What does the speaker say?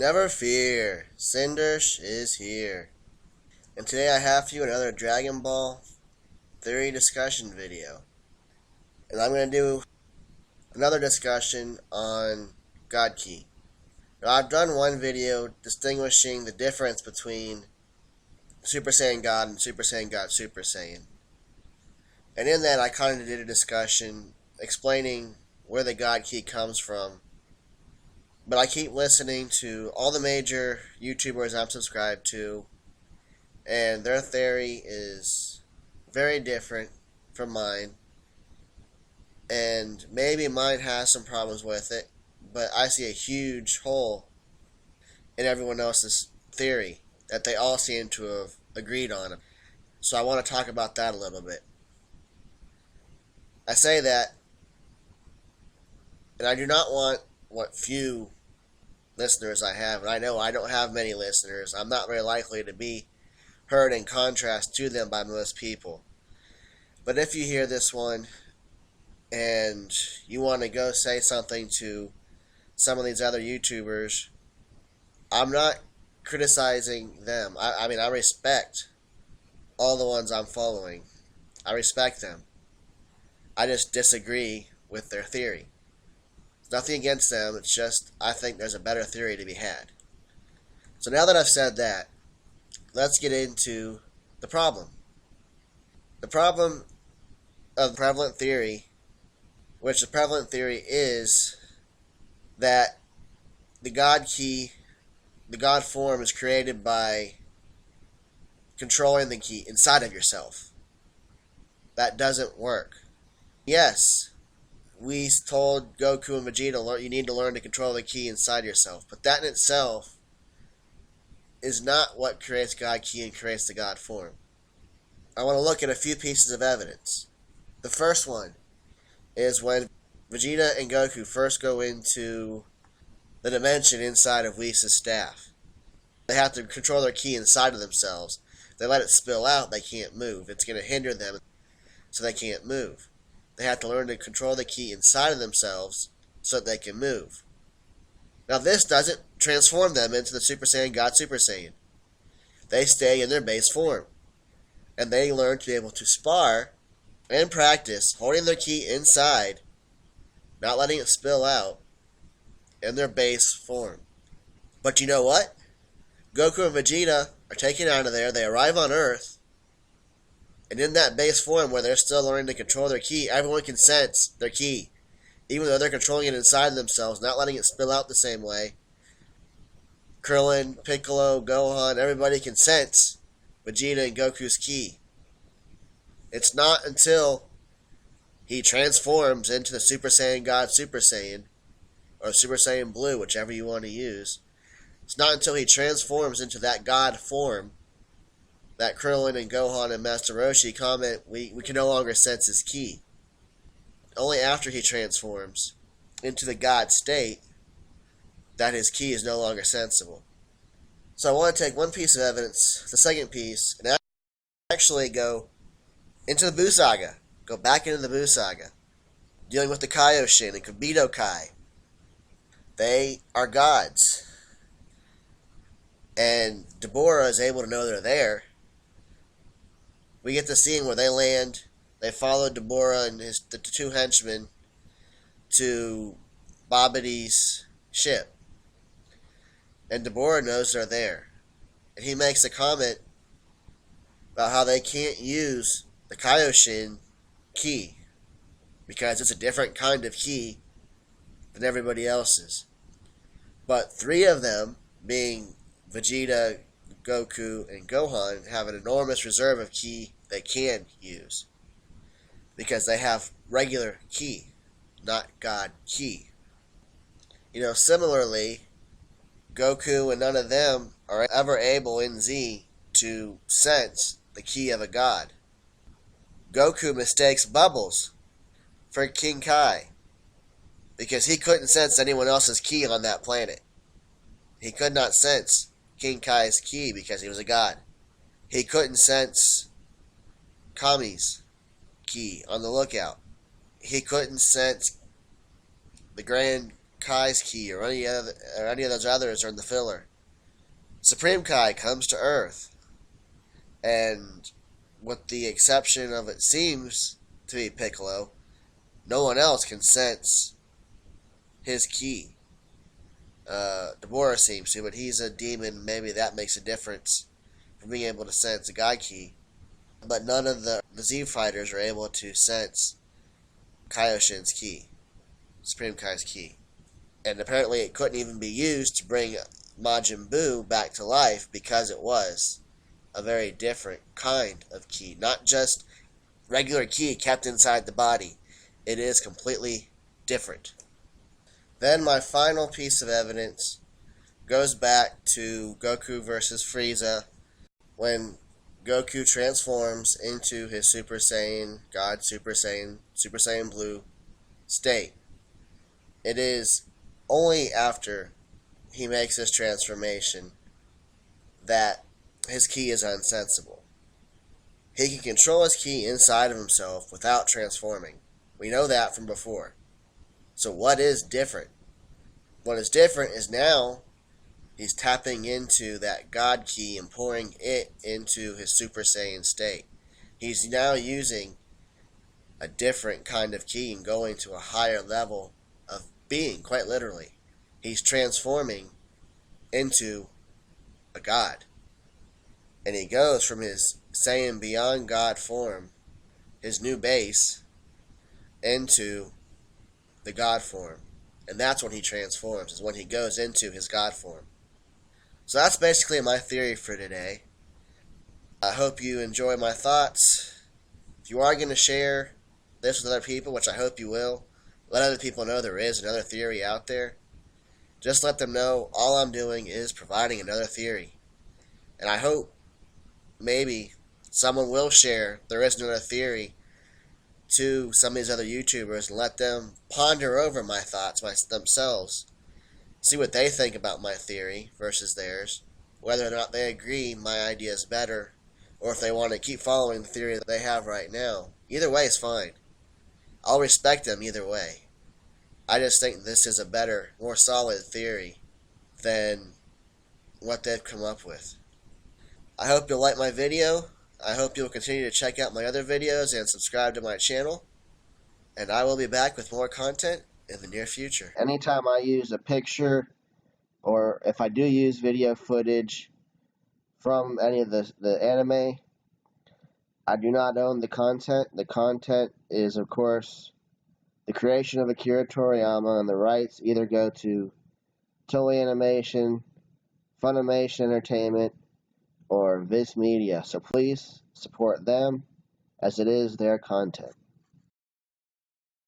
Never fear, Cindersh is here. And today I have for you another Dragon Ball theory discussion video. And I'm going to do another discussion on God Ki. Now, I've done one video distinguishing the difference between Super Saiyan God and Super Saiyan God Super Saiyan. And in that I kind of did a discussion explaining where the God Ki comes from. But I keep listening to all the major YouTubers I'm subscribed to, and their theory is very different from mine. And maybe mine has some problems with it, but I see a huge hole in everyone else's theory that they all seem to have agreed on. So I want to talk about that a little bit. I say that, and I do not want what few listeners I have, and I know I don't have many listeners. I'm not very likely to be heard in contrast to them by most people. But if you hear this one and you want to go say something to some of these other YouTubers, I'm not criticizing them. I mean, I respect all the ones I'm following. I respect them. I just disagree with their theory. It's nothing against them, it's just I think there's a better theory to be had. So now that I've said that, let's get into the problem. The problem of the prevalent theory, which the prevalent theory is that the God Ki, the God form, is created by controlling the Ki inside of yourself. That doesn't work. Yes, we told Goku and Vegeta, you need to learn to control the Ki inside yourself. But that in itself is not what creates God Ki and creates the God form. I want to look at a few pieces of evidence. The first one is when Vegeta and Goku first go into the dimension inside of Whis' staff. They have to control their Ki inside of themselves. If they let it spill out, they can't move. It's going to hinder them, so they can't move. They have to learn to control the Ki inside of themselves so that they can move. Now this doesn't transform them into the Super Saiyan God Super Saiyan. They stay in their base form. And they learn to be able to spar and practice holding their Ki inside, not letting it spill out, in their base form. But you know what? Goku and Vegeta are taken out of there. They arrive on Earth. And in that base form where they're still learning to control their Ki, everyone can sense their Ki. Even though they're controlling it inside themselves, not letting it spill out the same way. Krillin, Piccolo, Gohan, everybody can sense Vegeta and Goku's Ki. It's not until he transforms into the Super Saiyan God Super Saiyan, or Super Saiyan Blue, whichever you want to use. It's not until he transforms into that God form that Krillin and Gohan and Master Roshi comment, we can no longer sense his Ki. Only after he transforms into the God state that his Ki is no longer sensible. So I want to take one piece of evidence, the second piece, and actually go into the Buu Saga. Go back into the Buu Saga. Dealing with the Kaioshin and Kibito Kai. They are gods. And Deborah is able to know they're there. We get the scene where they land. They follow Deborah and the two henchmen to Babidi's ship. And Deborah knows they're there. And he makes a comment about how they can't use the Kaioshin Ki because it's a different kind of Ki than everybody else's. But three of them, being Vegeta, Goku, and Gohan, have an enormous reserve of Ki they can use because they have regular Ki, not God Ki. Similarly, Goku and none of them are ever able in Z to sense the Ki of a god. Goku mistakes Bubbles for King Kai because he couldn't sense anyone else's Ki on that planet. He could not sense King Kai's Ki because he was a god. He couldn't sense Kami's Ki on the lookout. He couldn't sense the Grand Kai's ki or any of those others are in the filler. Supreme Kai comes to Earth, and with the exception of it seems to be Piccolo, no one else can sense his ki. Deborah seems to, but he's a demon. Maybe that makes a difference from being able to sense a God ki. But none of the Z fighters are able to sense Kaioshin's ki, Supreme Kai's ki. And apparently it couldn't even be used to bring Majin Buu back to life because it was a very different kind of ki. Not just regular ki kept inside the body. It is completely different. Then my final piece of evidence goes back to Goku versus Frieza when Goku transforms into his Super Saiyan, God Super Saiyan Blue state. It is only after he makes this transformation that his ki is unsensible. He can control his ki inside of himself without transforming. We know that from before. So what is different? What is different is now he's tapping into that God ki and pouring it into his Super Saiyan state. He's now using a different kind of ki and going to a higher level of being, quite literally. He's transforming into a god. And he goes from his Saiyan beyond God form, his new base, into the God form. And that's when he transforms, is when he goes into his God form. So that's basically my theory for today. I hope you enjoy my thoughts. If you are going to share this with other people, which I hope you will, let other people know there is another theory out there. Just let them know all I'm doing is providing another theory. And I hope maybe someone will share there is another theory to some of these other YouTubers and let them ponder over my thoughts themselves. See what they think about my theory versus theirs. Whether or not they agree my idea is better, or if they want to keep following the theory that they have right now. Either way is fine. I'll respect them either way. I just think this is a better, more solid theory than what they've come up with. I hope you'll like my video. I hope you'll continue to check out my other videos and subscribe to my channel. And I will be back with more content in the near future. Anytime I use a picture, or if I do use video footage from any of the anime, I do not own the content. The content is, of course, the creation of Akira Toriyama, and the rights either go to Toei Animation, Funimation Entertainment, or Viz Media. So please support them, as it is their content.